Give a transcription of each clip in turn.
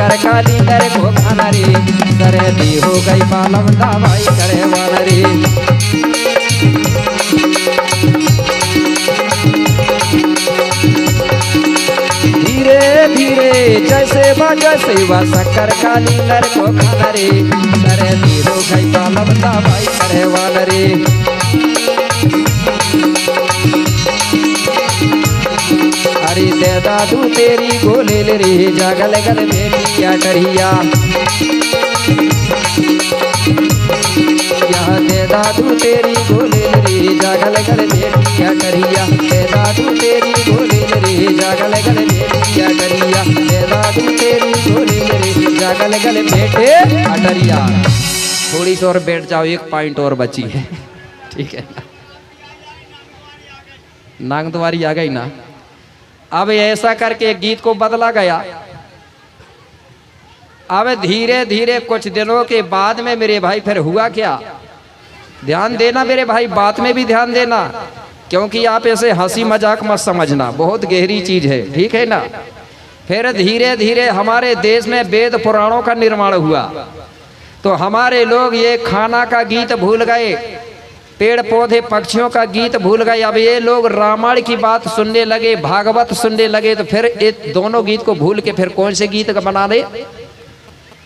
शक्कर खाली कर को खाना रे, सर्दी हो गई बालम दवाई करे वाला रे। धीरे धीरे जैसे बा शक्कर खाली कर को खाना रे, सर्दी हो गई बालम दवाई करे वाला रे। अरे दे दादू तेरी गोले ले रे, जागल गल बेटी अटरिया। यहाँ दे दादू तेरी गोले ले रे, जागल गल बेटी अटरिया। दे दादू तेरी गोले ले रे, जागल गल बेटी अटरिया। दे दादू तेरी गोले ले रे, जागल गल बेटे अटरिया। थोड़ी सी और बैठ जाओ, 1 पॉइंट और बची है, ठीक है। नांग तुम्हारी आ गई ना। अब ऐसा करके गीत को बदला गया। अब धीरे धीरे कुछ दिनों के बाद में मेरे भाई फिर हुआ क्या, ध्यान देना मेरे भाई, बात में भी ध्यान देना, क्योंकि आप ऐसे हंसी मजाक मत समझना, बहुत गहरी चीज है, ठीक है ना। फिर धीरे धीरे हमारे देश में वेद पुराणों का निर्माण हुआ, तो हमारे लोग ये खाना का गीत भूल गए, पेड़ पौधे पक्षियों का गीत भूल गए। अब ये लोग रामायण की बात सुनने लगे, भागवत सुनने लगे, तो फिर ये दोनों गीत को भूल के फिर कौन से गीत का बना दे।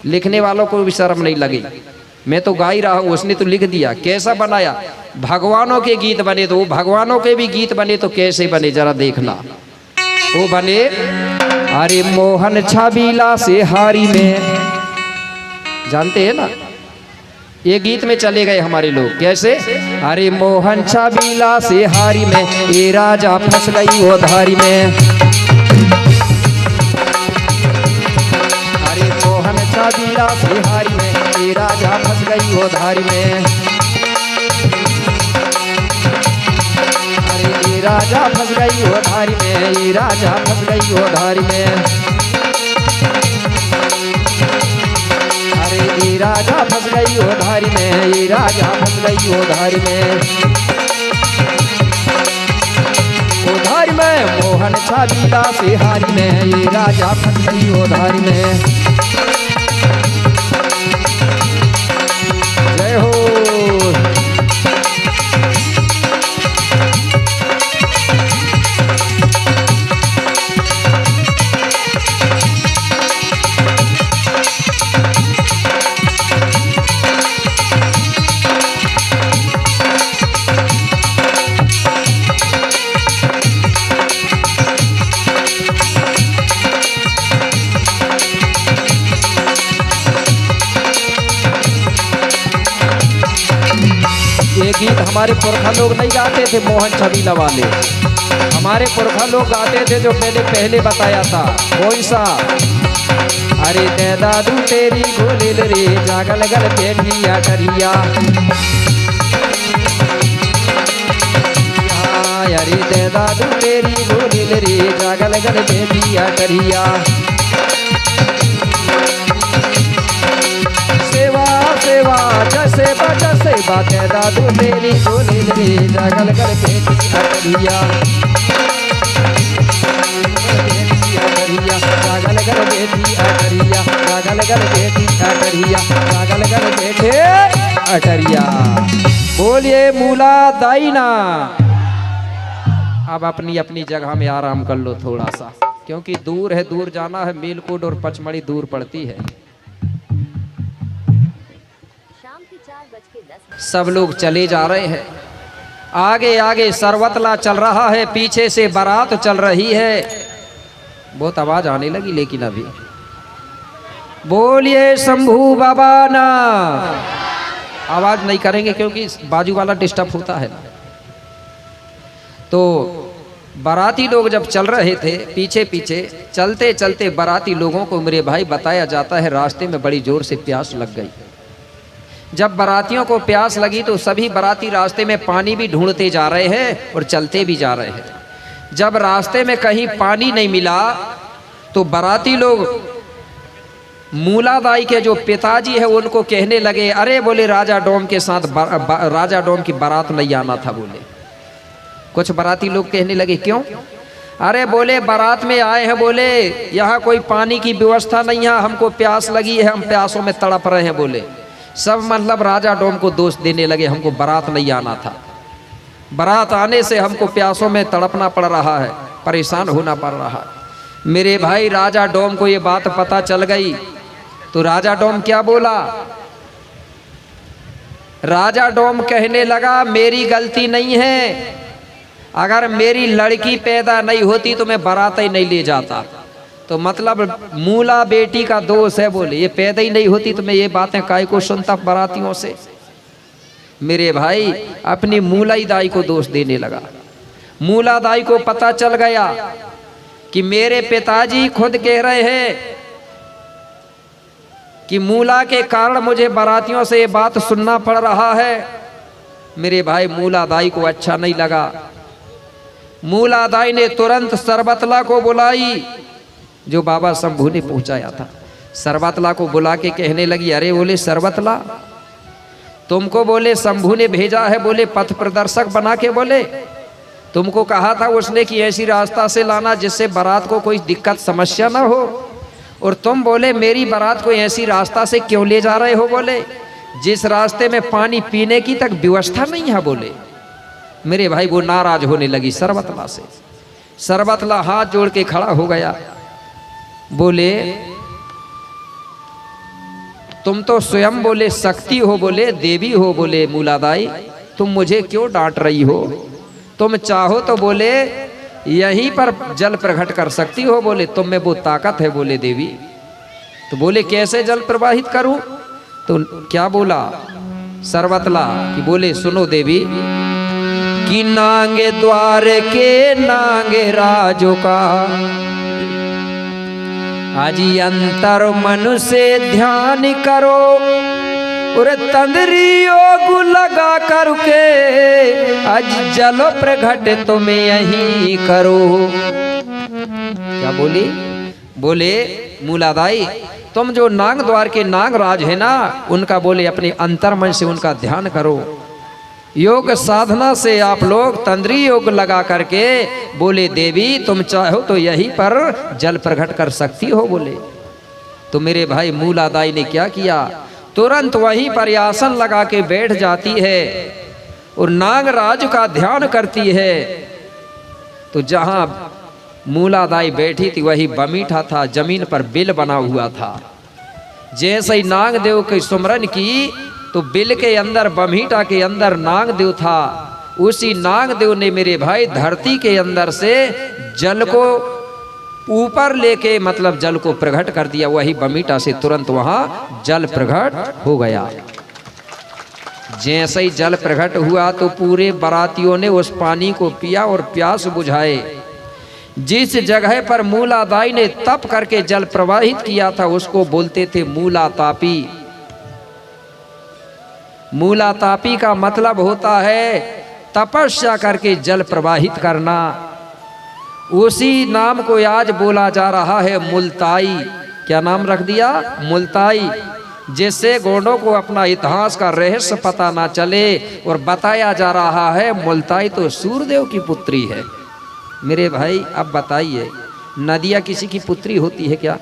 लिखने वालों को भी शर्म नहीं लगी, मैं तो गा ही रहा हूँ, उसने तो लिख दिया। कैसा बनाया, भगवानों के गीत बने, तो भगवानों के भी गीत बने तो कैसे बने जरा देखना। वो बने, अरे मोहन छबीला से हारी में, जानते हैं ना, ये गीत में चले गए हमारे लोग। कैसे, अरे मोहन छबीला से हारी में, ये राजा फंस गई वो धारी में। अरे मोहन छबीला से हारी में, ये राजा फंस गई वो धारी में। अरे ये राजा फंस गई वो धारी में, ये राजा फंस गई वो धारी में। ये राजा फंस गई वो धारी में, ये राजा फंस गई वो धारी में। वो धारी में मोहन छबीला से हारी में, ये राजा फंस गई वो धारी में। जय हो। ये गीत हमारे पुरखा लोग नहीं गाते थे, मोहन छबीला वाले हमारे पुरखा लोग गाते थे, जो पहले बताया था। कौन सा, अरे दे दादू तेरी गोले रे, जागल गल बेटी अटरिया। अरे दे दादू तेरी गोले रे, जागल गल बेटी अटरिया। सेवा सेवा जैसे बजसे बातें दादू तेरी गोली रे, जागल कर बेटी अटरिया। जागल कर बेटी अटरिया, जागल कर बेटी अटरिया, जागल कर बेटे अटरिया। बोलिए मूला दाईना। अब अपनी अपनी जगह में आराम कर लो थोड़ा सा, क्योंकि दूर है, दूर जाना है, मेलकोट और पचमढ़ी दूर पड़ती है। सब लोग चले जा रहे हैं, आगे आगे सरवतला चल रहा है, पीछे से बारात चल रही है। बहुत आवाज आने लगी लेकिन अभी। बोलिए शंभू बाबा ना। आवाज नहीं करेंगे क्योंकि बाजू वाला डिस्टर्ब होता है ना। तो बाराती लोग जब चल रहे थे, पीछे पीछे चलते चलते बाराती लोगों को मेरे भाई बताया जाता है रास्ते में बड़ी जोर से प्यास लग गई। जब बारातियों को प्यास लगी तो सभी बाराती रास्ते में पानी भी ढूंढते जा रहे हैं और चलते भी जा रहे हैं। जब रास्ते में कहीं पानी नहीं मिला तो बाराती लोग मूलादाई के जो पिताजी है उनको कहने लगे, अरे बोले राजा डोम के साथ राजा डोम की बारात नहीं आना था। बोले कुछ बाराती लोग कहने लगे, क्यों? अरे बोले बारात में आए हैं, बोले यहाँ कोई पानी की व्यवस्था नहीं है, हमको प्यास लगी है, हम प्यासों में तड़प रहे हैं। बोले सब मतलब राजा डोम को दोष देने लगे, हमको बारात नहीं आना था, बारात आने से हमको प्यासों में तड़पना पड़ रहा है, परेशान होना पड़ रहा है। मेरे भाई राजा डोम को ये बात पता चल गई तो राजा डोम क्या बोला? राजा डोम कहने लगा मेरी गलती नहीं है, अगर मेरी लड़की पैदा नहीं होती तो मैं बारात ही नहीं ले जाता। तो मतलब मूला बेटी का दोष है। बोले ये पैदा ही नहीं होती तो मैं ये बातें काहे को सुनता बारातियों से। मेरे भाई अपनी मूलाई दाई को दोष देने लगा। मूला दाई को पता चल गया कि मेरे पिताजी खुद कह रहे हैं कि मूला के कारण मुझे बारातियों से ये बात सुनना पड़ रहा है। मेरे भाई मूला दाई को अच्छा नहीं लगा। मूला दाई ने तुरंत सरबतला को बुलाई, जो बाबा शंभू ने पहुंचाया था। सरबतला को बुला के कहने लगी, अरे बोले सरबतला तुमको बोले शंभू ने भेजा है, बोले पथ प्रदर्शक बना के, बोले तुमको कहा था उसने कि ऐसी रास्ता से लाना जिससे बारात को कोई दिक्कत समस्या ना हो, और तुम बोले मेरी बारात को ऐसी रास्ता से क्यों ले जा रहे हो? बोले जिस रास्ते में पानी पीने की तक व्यवस्था नहीं है। बोले मेरे भाई वो नाराज होने लगी सरबतला से। सरबतला हाथ जोड़ के खड़ा हो गया, बोले तुम तो स्वयं बोले शक्ति हो, बोले देवी हो, बोले मूलादाई तुम मुझे क्यों डांट रही हो? तुम चाहो तो बोले यहीं पर जल प्रकट कर सकती हो, बोले तुम में वो ताकत है, बोले देवी। तो बोले कैसे जल प्रवाहित करूं? तो क्या बोला सरबतला कि बोले सुनो देवी कि नांगे द्वार के नांगे राजो का आजी अंतर मन से ध्यान करो, और तंद्री योग लगा करके आज जलो प्रगट तुम यही करो। क्या बोली? बोले मूलादाई तुम जो नांग द्वार के नांग राज है ना, उनका बोले अपने अंतर मन से उनका ध्यान करो। योग साधना से आप लोग तंद्री योग लगा करके बोले देवी तुम चाहो तो यहीं पर जल प्रकट कर सकती हो। बोले तो मेरे भाई मूलादाई ने क्या किया, तुरंत वहीं पर आसन लगा के बैठ जाती है और नागराज का ध्यान करती है। तो जहां मूलादाई बैठी थी वही बमीठा था, जमीन पर बिल बना हुआ था। जैसे ही नागदेव की सुमरन की तो बिल के अंदर बमीठा के अंदर नागदेव था। उसी नागदेव ने मेरे भाई धरती के अंदर से जल को ऊपर लेके मतलब जल को प्रकट कर दिया। वही बमीठा से तुरंत वहां जल प्रकट हो गया। जैसे ही जल प्रकट हुआ तो पूरे बारातियों ने उस पानी को पिया और प्यास बुझाए। जिस जगह पर मूलादाई ने तप करके जल प्रवाहित किया था उसको बोलते थे मूला तापी। मूला तापी का मतलब होता है तपस्या करके जल प्रवाहित करना। उसी नाम को आज बोला जा रहा है मुल्ताई। क्या नाम रख दिया? मुल्ताई। जिससे गोंडों को अपना इतिहास का रहस्य पता ना चले और बताया जा रहा है मुल्ताई तो सूर्यदेव की पुत्री है। मेरे भाई अब बताइए नदिया किसी की पुत्री होती है क्या?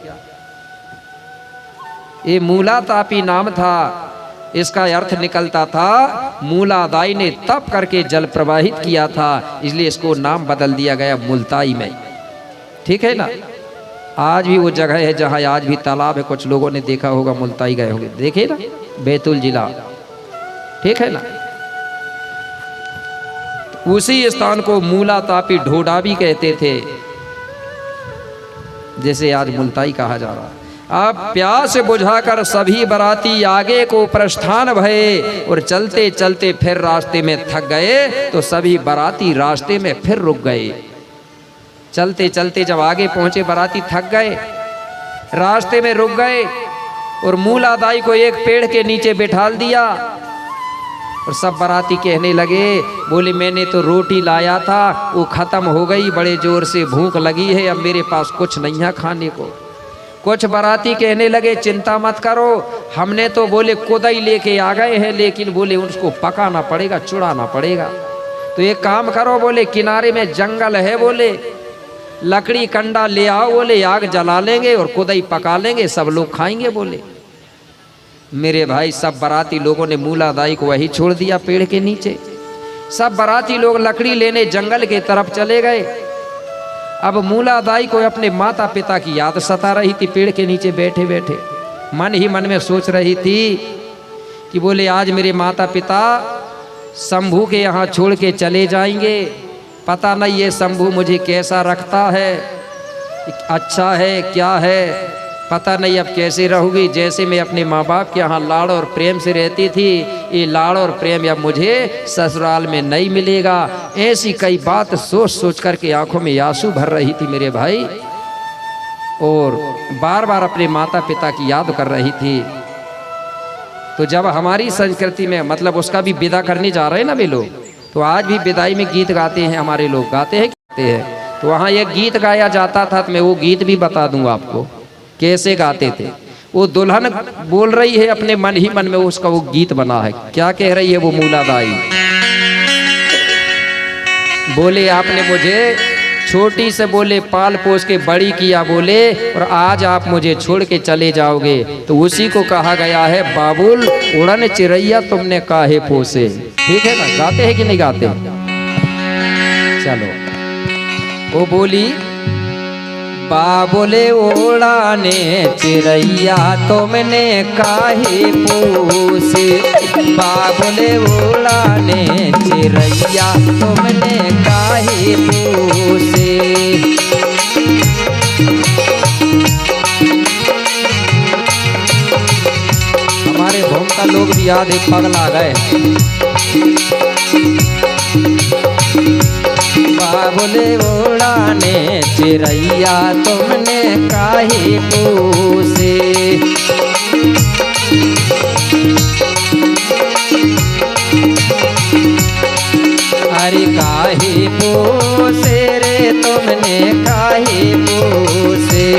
ये मूला तापी नाम था। इसका अर्थ निकलता था मूलादाई ने तप करके जल प्रवाहित किया था, इसलिए इसको नाम बदल दिया गया मुल्ताई में। ठीक है ना? आज भी वो जगह है जहां आज भी तालाब है। कुछ लोगों ने देखा होगा, मुल्ताई गए होंगे, देखे ना, बैतूल जिला। ठीक है ना? उसी स्थान को मूला तापी ढोडा भी कहते थे, जैसे आज मुल्ताई कहा जा रहा है। अब प्यास बुझाकर सभी बाराती आगे को प्रस्थान भये और चलते चलते फिर रास्ते में थक गए तो सभी बाराती रास्ते में फिर रुक गए। चलते चलते जब आगे पहुंचे बाराती थक गए, रास्ते में रुक गए और मूलादाई को एक पेड़ के नीचे बिठाल दिया और सब बाराती कहने लगे, बोले मैंने तो रोटी लाया था वो खत्म हो गई, बड़े जोर से भूख लगी है, अब मेरे पास कुछ नहीं है खाने को। कुछ बाराती कहने लगे चिंता मत करो, हमने तो बोले कोदई लेके आ गए हैं, लेकिन बोले उसको पकाना पड़ेगा, चुड़ाना पड़ेगा। तो एक काम करो, बोले किनारे में जंगल है, बोले लकड़ी कंडा ले आओ, बोले आग जला लेंगे और खुदाई पका लेंगे, सब लोग खाएंगे। बोले मेरे भाई सब बाराती लोगों ने मूलादाई को वही छोड़ दिया पेड़ के नीचे। सब बाराती लोग लकड़ी लेने जंगल के तरफ चले गए। अब मूलादाई को अपने माता पिता की याद सता रही थी। पेड़ के नीचे बैठे बैठे मन ही मन में सोच रही थी कि बोले आज मेरे माता पिता शंभू के यहाँ छोड़ के चले जाएंगे। पता नहीं ये शंभू मुझे कैसा रखता है, अच्छा है क्या है, पता नहीं अब कैसे रहूँगी। जैसे मैं अपने माँ बाप के यहाँ लाड़ और प्रेम से रहती थी, ये लाड़ और प्रेम अब मुझे ससुराल में नहीं मिलेगा। ऐसी कई बात सोच सोच करके आंखों में आंसू भर रही थी मेरे भाई, और बार बार अपने माता पिता की याद कर रही थी। तो जब हमारी संस्कृति में मतलब उसका भी विदा करने जा रहे हैं ना वे लोग, तो आज भी विदाई में गीत गाते हैं हमारे लोग, गाते हैं। तो वहाँ एक गीत गाया जाता था, तो मैं वो गीत भी बता दूंगा आपको कैसे गाते थे। वो दुल्हन बोल रही है अपने मन ही मन में, उसका वो गीत बना है। क्या कह रही है वो मूलादाई? बोले आपने मुझे छोटी से बोले पाल पोस के बड़ी किया, बोले और आज आप मुझे छोड़ के चले जाओगे। तो उसी को कहा गया है बाबुल उड़न चिरैया तुमने काहे पोसे। ठीक है ना, गाते हैं कि नहीं गाते? चलो वो बोली बाबुले उड़ाने चिरैया तुमने काहे पोसे, बाबुले उड़ाने चिरैया तुमने काहे पोसे। हमारे भूमका लोग भी याद एक पगला गए। बाबुले उड़ाने चिरैया तुमने काहे पोसे, अरे काहे पोसे रे तुमने काहे पोसे।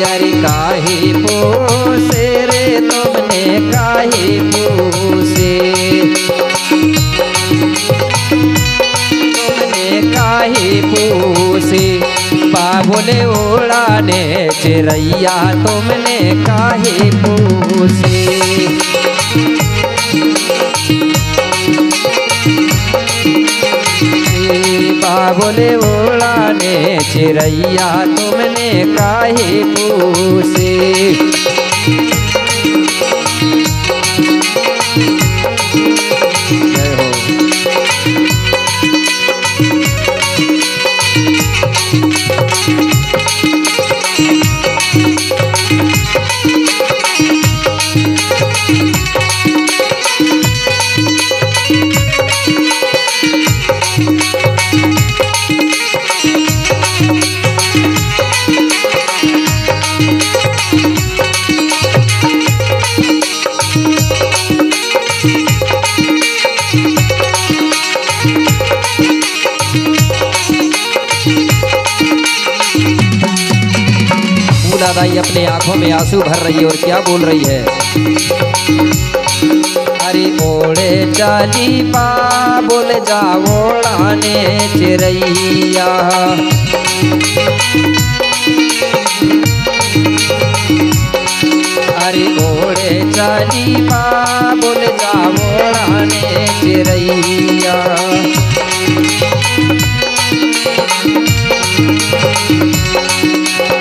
अरे काहे पोसे रे तुमने काहे पोसे, तुमने काहे पोसे। बाबुले उड़ाने चिरैया तुमने काहे पोसे। बाबुले उड़ाने चिरैया तुमने काहे पोसे। जय हो। मूलादाई अपने आंखों में आंसू भर रही है और क्या बोल रही है? अरे ओढ़े चाली बाबुल जा ओढ़ाने चिरैया, अरे ओढ़े चाली बाबुल जा ओढ़ाने चिरैया।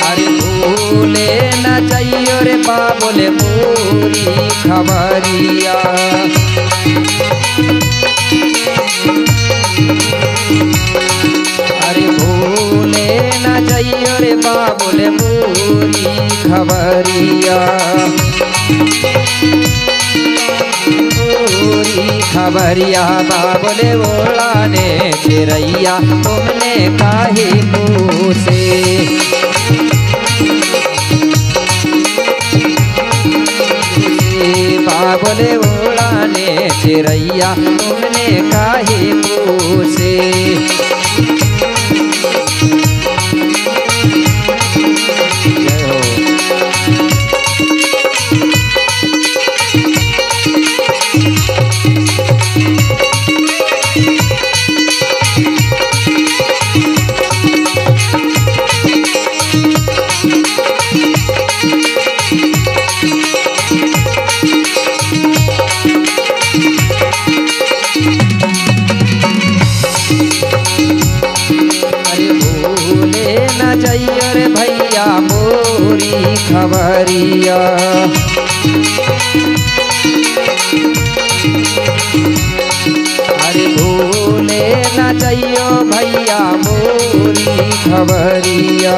अरे भूले न चाहिए रे बाबुल पूरी खबरिया, अरे भूले न चाहिए रे बाबुल पूरी खबरिया। पूरी खबरिया बाबुल उड़ाने चिरैया तुमने काहे पोसे। बाबुल उड़ाने चिरैया तुमने काहे पोसे। जय हो। जइयो भैया मोरी खबरिया।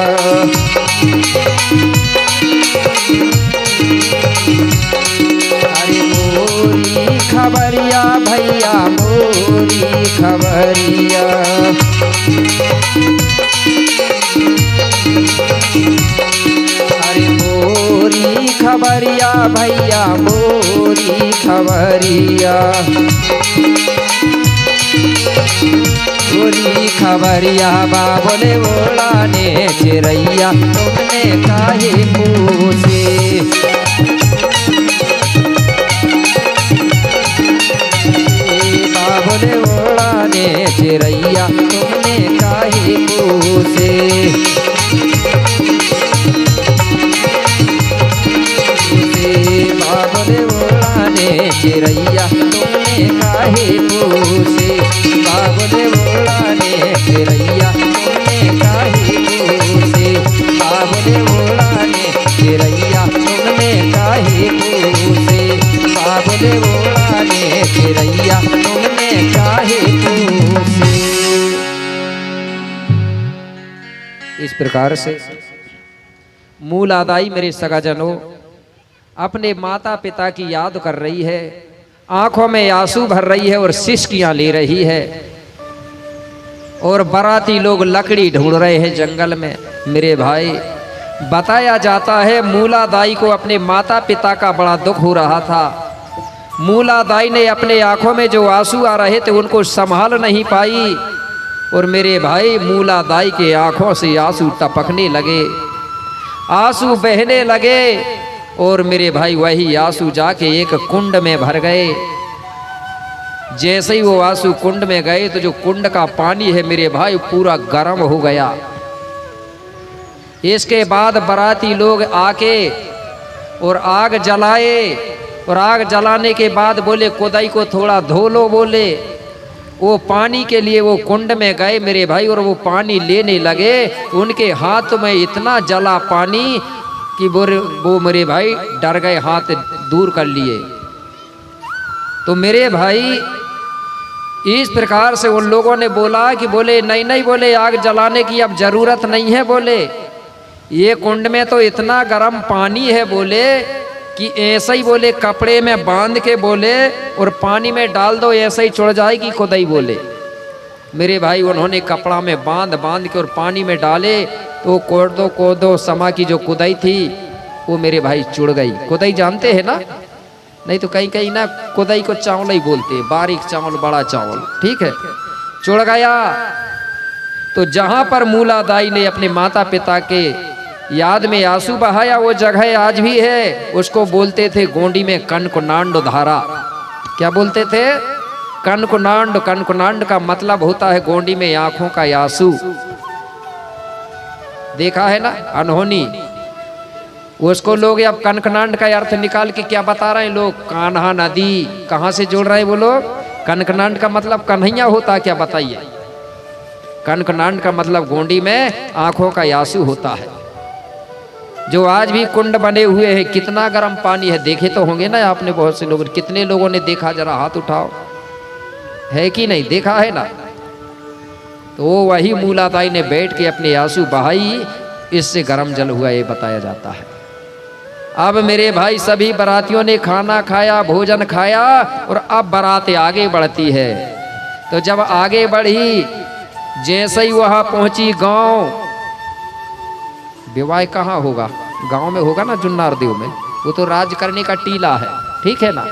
अरे मोरी खबरिया भैया मोरी खबरिया। अरे मोरी खबरिया भैया मोरी खबरिया। मोरी खबरिया बाबुले ओढ़ाने चिरैया तुमने काहे पूछे। बाबुले ओढ़ाने चिरैया तुमने काहे पूछे। बाबुले ओढ़ाने चिरैया तुमने काहे पूछे। बाबुले ओढ़ाने चिरैया तुमने काहे पूछे। बाबुले ओढ़ाने चिरैया तुमने काहे पूछे। बाबुले ओढ़ाने चिरैया तुमने काहे पूछे। इस प्रकार से मूल आदाई मेरे सगाजनों अपने माता पिता की याद कर रही है, आंखों में आंसू भर रही है और सिसकियां ले रही है। और बाराती लोग लकड़ी ढूंढ रहे हैं जंगल में। मेरे भाई बताया जाता है मूलादाई को अपने माता पिता का बड़ा दुख हो रहा था। मूलादाई ने अपने आंखों में जो आंसू आ रहे थे उनको संभाल नहीं पाई और मेरे भाई मूलादाई के आंखों से आंसू टपकने लगे, आंसू बहने लगे और मेरे भाई वही आंसू जाके एक कुंड में भर गए। जैसे ही वो आंसू कुंड में गए तो जो कुंड का पानी है मेरे भाई पूरा गर्म हो गया। इसके बाद बाराती लोग आके और आग जलाए और आग जलाने के बाद बोले खुदाई को थोड़ा धो लो। बोले वो पानी के लिए वो कुंड में गए मेरे भाई और वो पानी लेने लगे। उनके हाथ में इतना जला पानी कि वो मेरे भाई डर गए, हाथ दूर कर लिए। तो मेरे भाई इस प्रकार से उन लोगों ने बोला कि बोले नहीं नहीं, बोले आग जलाने की अब जरूरत नहीं है। बोले ये कुंड में तो इतना गर्म पानी है बोले कि ऐसे ही बोले कपड़े में बांध के बोले और पानी में डाल दो ऐसे ही चढ़ जाएगी खुदाई। बोले मेरे भाई उन्होंने कपड़ा में बांध के और पानी में डाले तो कोदो समा की जो कुदाई थी वो मेरे भाई चुड़ गई। कुदाई जानते हैं ना, नहीं तो कहीं कहीं ना कुदाई को चावल ही बोलते हैं, बारीक चावल बड़ा चावल, ठीक है। चुड़ गया तो जहां पर मूलादाई ने अपने माता पिता के याद में आंसू बहाया वो जगह आज भी है। उसको बोलते थे गोंडी में कनकुनांड धारा। क्या बोलते थे? कनकुनांड। कनकुनांड का मतलब होता है गोंडी में आंखों का आंसू। देखा है ना अनहोनी। उसको लोग अब कनकनांड का अर्थ निकाल के क्या बता रहे हैं लोग? कान्हा नदी। कहां से जोड़ रहे हैं वो लोग? कनकनांड का मतलब कन्हैया होता है क्या? बताइए। कनकनांड का मतलब गोंडी में आंखों का आंसू होता है। जो आज भी कुंड बने हुए हैं, कितना गर्म पानी है, देखे तो होंगे ना आपने बहुत से लोग। कितने लोगों ने देखा? जरा हाथ उठाओ, है कि नहीं? देखा है ना। तो वही मूलादाई ने बैठ के अपने आंसू बहाई, इससे गर्म जल हुआ ये बताया जाता है। अब मेरे भाई सभी बारातियों ने खाना खाया, भोजन खाया और अब बारात आगे बढ़ती है। तो जब आगे बढ़ी, जैसे ही वहां पहुंची गांव, विवाह कहाँ होगा? गांव में होगा ना, जुन्नारदेव में। वो तो राज करने का टीला है, ठीक है ना।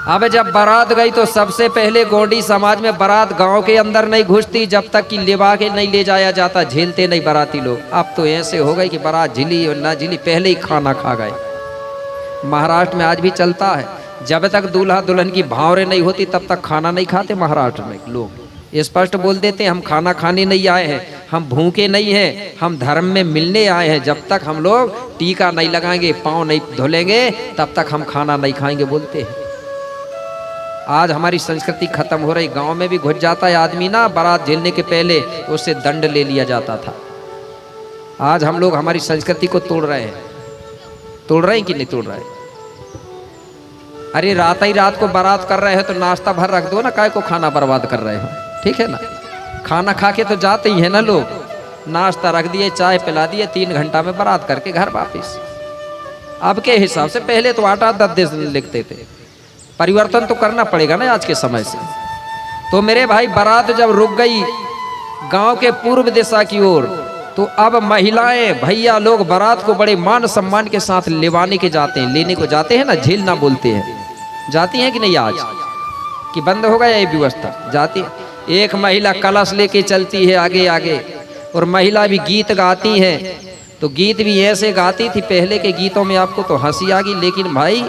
अब जब बारात गई तो सबसे पहले गोंडी समाज में बारात गांव के अंदर नहीं घुसती जब तक कि लिवा के नहीं ले जाया जाता। झेलते नहीं बाराती लोग। अब तो ऐसे हो गई कि बारात झिली और ना झिली पहले ही खाना खा गए। महाराष्ट्र में आज भी चलता है, जब तक दूल्हा दुल्हन की भावरें नहीं होती तब तक खाना नहीं खाते। महाराष्ट्र में लोग स्पष्ट बोल देते हैं हम खाना खाने नहीं आए हैं, हम भूखे नहीं हैं, हम धर्म में मिलने आए हैं। जब तक हम लोग टीका नहीं लगाएंगे, पाँव नहीं धुलेंगे, तब तक हम खाना नहीं खाएंगे बोलते हैं। आज हमारी संस्कृति खत्म हो रही। गांव में भी घुस जाता है आदमी ना, बारात झेलने के पहले उससे दंड ले लिया जाता था। आज हम लोग हमारी संस्कृति को तोड़ रहे हैं। तोड़ रहे हैं कि नहीं तोड़ रहे? अरे रात ही रात को बारात कर रहे हैं तो नाश्ता भर रख दो ना, काय को खाना बर्बाद कर रहे हो? ठीक है ना। खाना खा के तो जाते ही है ना लोग, नाश्ता रख दिए, चाय पिला दिए, 3 घंटा में बारात करके घर वापिस। अब के हिसाब से पहले तो 8-8 10 दिन लिखते थे। परिवर्तन तो करना पड़ेगा ना आज के समय से। तो मेरे भाई बारात जब रुक गई गांव के पूर्व दिशा की ओर, तो अब महिलाएं भैया लोग बारात को बड़े मान सम्मान के साथ लेवाने के जाते हैं, लेने को जाते हैं ना, झील ना बोलते हैं, जाती हैं कि नहीं आज कि बंद हो गया ये व्यवस्था? जाती है। एक महिला कलश लेके चलती है आगे आगे, और महिला भी गीत गाती है। तो गीत भी ऐसे गाती थी, पहले के गीतों में आपको तो हंसी आ गई, लेकिन भाई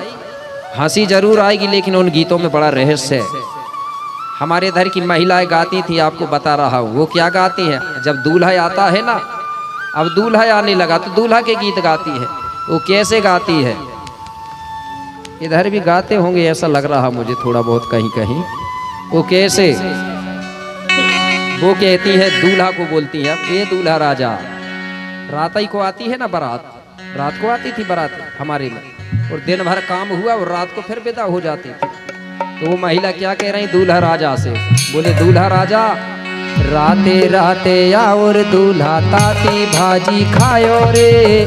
हंसी जरूर आएगी, लेकिन उन गीतों में बड़ा रहस्य है। हमारे इधर की महिलाएं गाती थी, आपको बता रहा हूँ वो क्या गाती हैं। जब दूल्हा आता है ना, अब दूल्हा आने लगा तो दूल्हा के गीत गाती है। वो कैसे गाती है, इधर भी गाते होंगे ऐसा लग रहा मुझे थोड़ा बहुत कहीं कहीं। वो कैसे, वो कहती है, दूल्हा को बोलती है, ये दूल्हा राजा, रात ही को आती है ना बारात, रात को आती थी बारात हमारे में, और दिन भर काम हुआ और रात को फिर विदा हो जाती थी। तो वो महिला क्या कह रही दूल्हा राजा से, बोले दूल्हा राजा राते राते और दूल्हा ताती भाजी खायो रे,